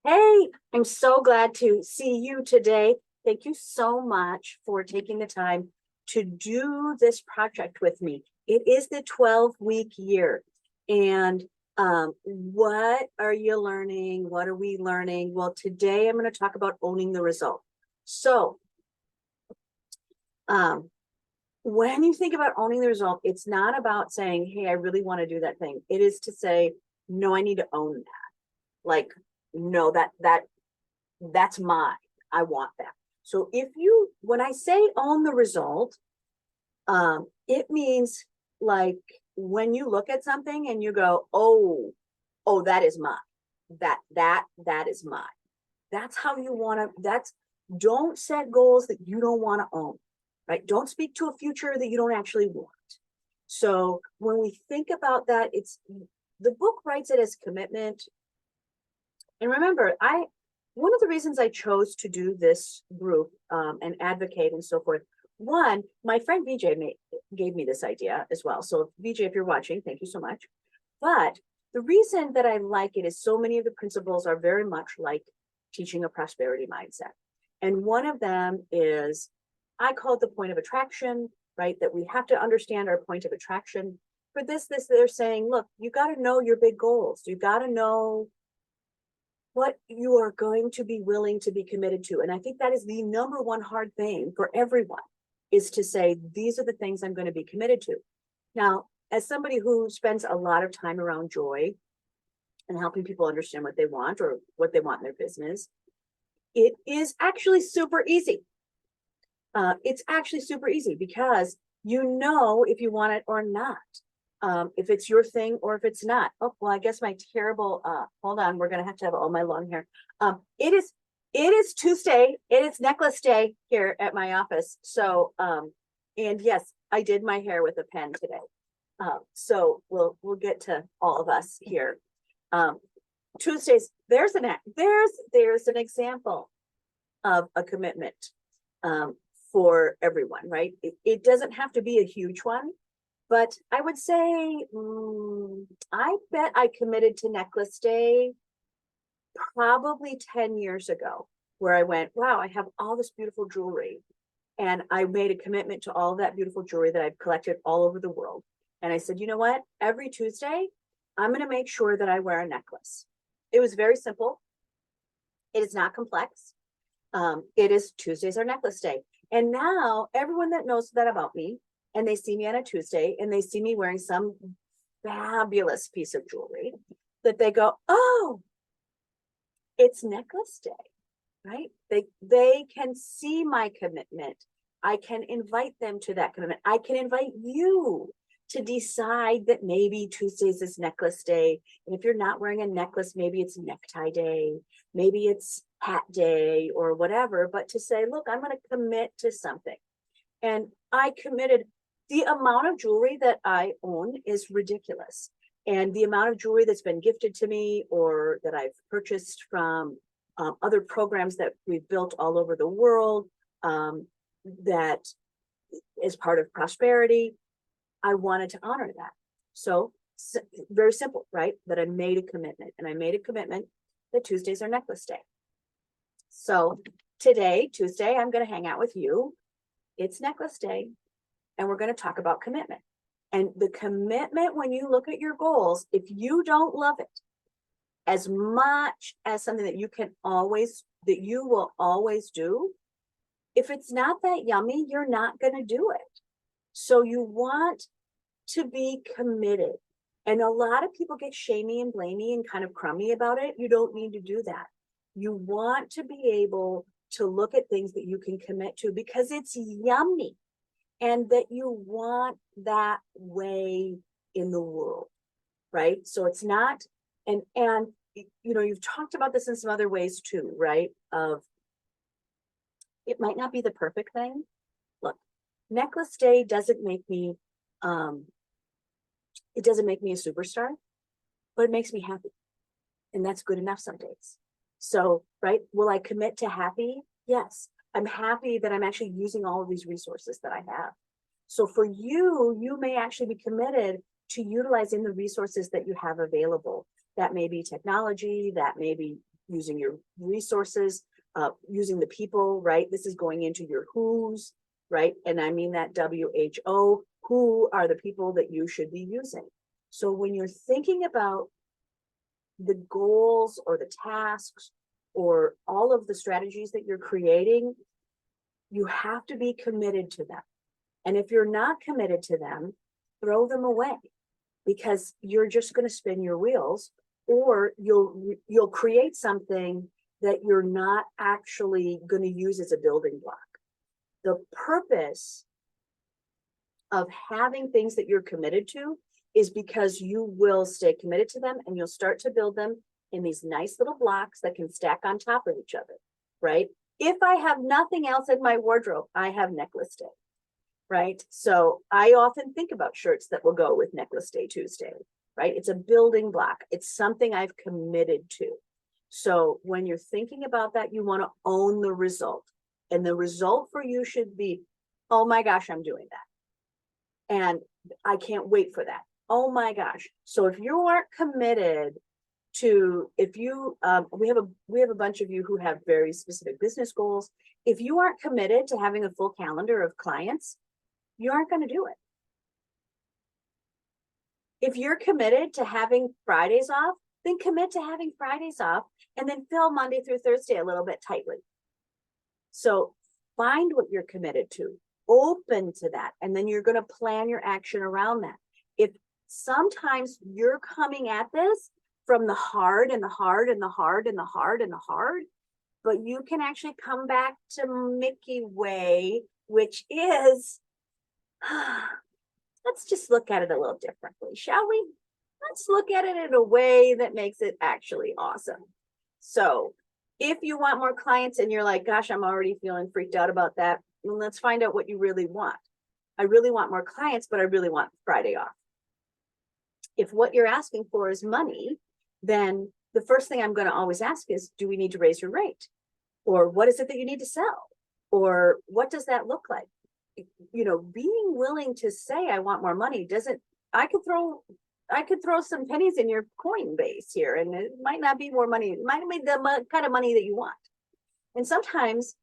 Hey, I'm so glad to see you today. Thank you so much for taking the time to do this project with me. It is the 12-week year. And what are you learning? What are we learning? Well, today I'm going to talk about owning the result. So um, when you think about owning the result, it's not about saying, hey, I really want to do that thing. It is to say, no, I need to own that. Like, no, that's mine. I want that. So when I say own the result, it means like when you look at something and you go, oh, that is mine. That is mine. That's how you want to, don't set goals that you don't want to own, right? Don't speak to a future that you don't actually want. So when we think about that, the book writes it as commitment. And remember, one of the reasons I chose to do this group and advocate and so forth, one, my friend VJ gave me this idea as well. So VJ, if you're watching, thank you so much. But the reason that I like it is so many of the principles are very much like teaching a prosperity mindset. And one of them is, I call it the point of attraction, right? That we have to understand our point of attraction. For this, they're saying, look, you got to know your big goals. You got to know what you are going to be willing to be committed to. And I think that is the number one hard thing for everyone, is to say, these are the things I'm going to be committed to. Now, as somebody who spends a lot of time around joy and helping people understand what they want or what they want in their business, it is actually super easy. It's actually super easy because you know if you want it or not. If it's your thing or if it's not. Oh, well, I guess my terrible, hold on, we're going to have all my long hair. It is Tuesday. It is necklace day here at my office. So, and yes, I did my hair with a pen today. So we'll get to all of us here. Tuesdays, there's an example of a commitment for everyone, right? It doesn't have to be a huge one. But I would say, I bet I committed to Necklace Day probably 10 years ago, where I went, wow, I have all this beautiful jewelry. And I made a commitment to all of that beautiful jewelry that I've collected all over the world. And I said, you know what? Every Tuesday, I'm going to make sure that I wear a necklace. It was very simple. It is not complex. It is Tuesdays are Necklace Day. And now everyone that knows that about me, and they see me on a Tuesday and they see me wearing some fabulous piece of jewelry, that they go, oh, it's Necklace Day, right? They can see my commitment. I can invite them to that commitment. I can invite you to decide that maybe Tuesdays is Necklace Day. And if you're not wearing a necklace, maybe it's necktie day, maybe it's hat day or whatever, but to say, look, I'm going to commit to something. And I committed. The amount of jewelry that I own is ridiculous. And the amount of jewelry that's been gifted to me or that I've purchased from other programs that we've built all over the world, that is part of prosperity, I wanted to honor that. So very simple, right? That I made a commitment, and I made a commitment that Tuesdays are Necklace Day. So today, Tuesday, I'm going to hang out with you. It's Necklace Day. And we're going to talk about commitment. And the commitment, when you look at your goals, if you don't love it as much as something that you will always do, if it's not that yummy, you're not going to do it. So you want to be committed. And a lot of people get shamey and blamey and kind of crummy about it. You don't need to do that. You want to be able to look at things that you can commit to because it's yummy. And that you want that way in the world, right? So it's not, and you've talked about this in some other ways too, right? Of it might not be the perfect thing. Look, Necklace Day doesn't make me, it doesn't make me a superstar, but it makes me happy. And that's good enough some days. So, right, will I commit to happy? Yes. I'm happy that I'm actually using all of these resources that I have. So for you, you may actually be committed to utilizing the resources that you have available. That may be technology, that may be using your resources, using the people, right? This is going into your who's, right? And I mean that WHO, who are the people that you should be using? So when you're thinking about the goals or the tasks or all of the strategies that you're creating, you have to be committed to them. And if you're not committed to them, throw them away, because you're just going to spin your wheels, or you'll create something that you're not actually going to use as a building block. The purpose of having things that you're committed to is because you will stay committed to them, and you'll start to build them in these nice little blocks that can stack on top of each other, right? If I have nothing else in my wardrobe, I have necklace day, right? So I often think about shirts that will go with necklace day Tuesday, right? It's a building block. It's something I've committed to. So when you're thinking about that, you want to own the result. And the result for you should be, oh my gosh, I'm doing that. And I can't wait for that. Oh my gosh. So if you aren't committed to, if you, we have a bunch of you who have very specific business goals. If you aren't committed to having a full calendar of clients, you aren't going to do it. If you're committed to having Fridays off, then commit to having Fridays off, and then fill Monday through Thursday a little bit tightly. So find what you're committed to, open to that, and then you're going to plan your action around that. If sometimes you're coming at this from the hard and the hard and the hard and the hard and the hard, but you can actually come back to Mickey way, which is, let's just look at it a little differently, shall we? Let's look at it in a way that makes it actually awesome. So if you want more clients and you're like, gosh, I'm already feeling freaked out about that, well, let's find out what you really want. I really want more clients, but I really want Friday off. If what you're asking for is money, then the first thing I'm going to always ask is, do we need to raise your rate? Or what is it that you need to sell? Or what does that look like? You know, being willing to say, I want more money doesn't, I could throw some pennies in your coin base here, and it might not be more money. It might be the kind of money that you want. And sometimes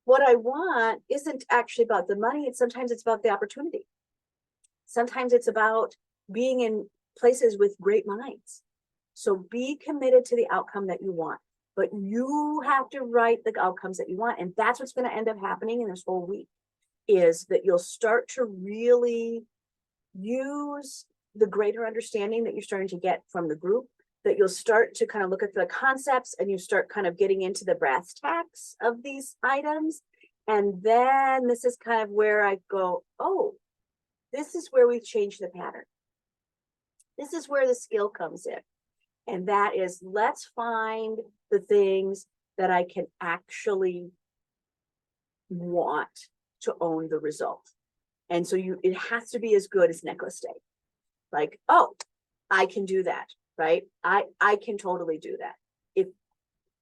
what I want isn't actually about the money. Sometimes it's about the opportunity. Sometimes it's about being in places with great minds. So be committed to the outcome that you want, but you have to write the outcomes that you want. And that's what's going to end up happening in this whole week, is that you'll start to really use the greater understanding that you're starting to get from the group, that you'll start to kind of look at the concepts, and you start kind of getting into the brass tacks of these items. And then this is kind of where I go, oh, this is where we've changed the pattern. This is where the skill comes in. And that is, let's find the things that I can actually want to own the result. And so it has to be as good as necklace day. Like, oh, I can do that, right? I can totally do that.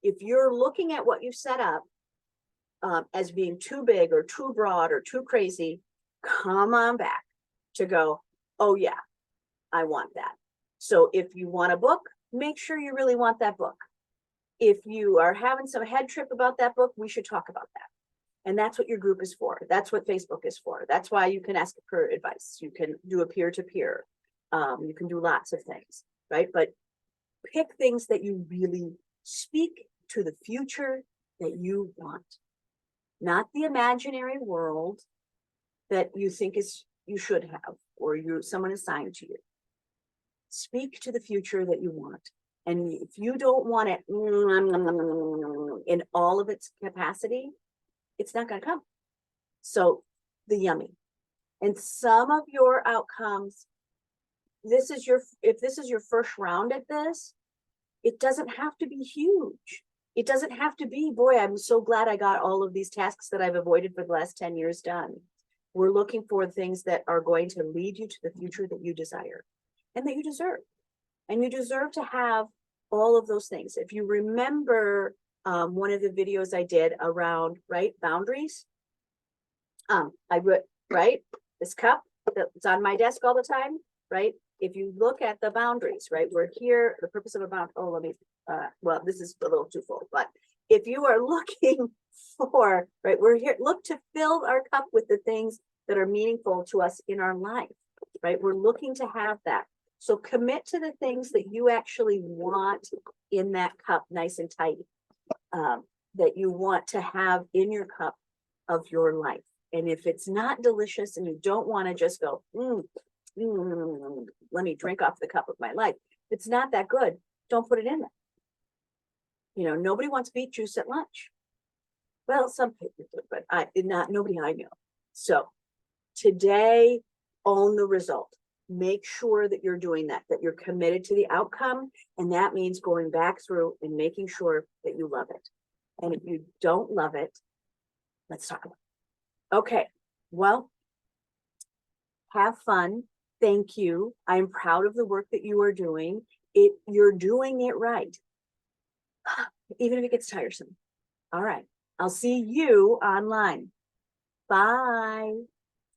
If you're looking at what you've set up as being too big or too broad or too crazy, come on back to go, oh yeah, I want that. So if you want a book, make sure you really want that book. If you are having some head trip about that book, we should talk about that. And that's what your group is for. That's what Facebook is for. That's why you can ask for advice. You can do a peer-to-peer. You can do lots of things, right? But pick things that you really speak to the future that you want, not the imaginary world that you think you should have, or someone assigned to you. Speak to the future that you want. And if you don't want it in all of its capacity, it's not going to come. So the yummy. And some of your outcomes, if this is your first round at this, it doesn't have to be huge. It doesn't have to be, boy, I'm so glad I got all of these tasks that I've avoided for the last 10 years done. We're looking for things that are going to lead you to the future that you desire and that you deserve. And you deserve to have all of those things. If you remember one of the videos I did around, right, boundaries, I wrote, right, this cup that's on my desk all the time, right? if you look at the boundaries, right, we're here, the purpose of a bound, oh, let me, well, this is a little too full, but if you are looking for, right, we're here, look to fill our cup with the things that are meaningful to us in our life, right? We're looking to have that. So commit to the things that you actually want in that cup, nice and tight, that you want to have in your cup of your life. And if it's not delicious and you don't want to just go, let me drink off the cup of my life. If it's not that good, don't put it in there. You know, nobody wants beet juice at lunch. Well, some people do, but nobody I know. So today, own the result. Make sure that you're doing that you're committed to the outcome. And that means going back through and making sure that you love it. And if you don't love it, let's talk about it. Okay, well, have fun. Thank you. I'm proud of the work that you are doing. You're doing it right. Even if it gets tiresome. All right. I'll see you online. Bye.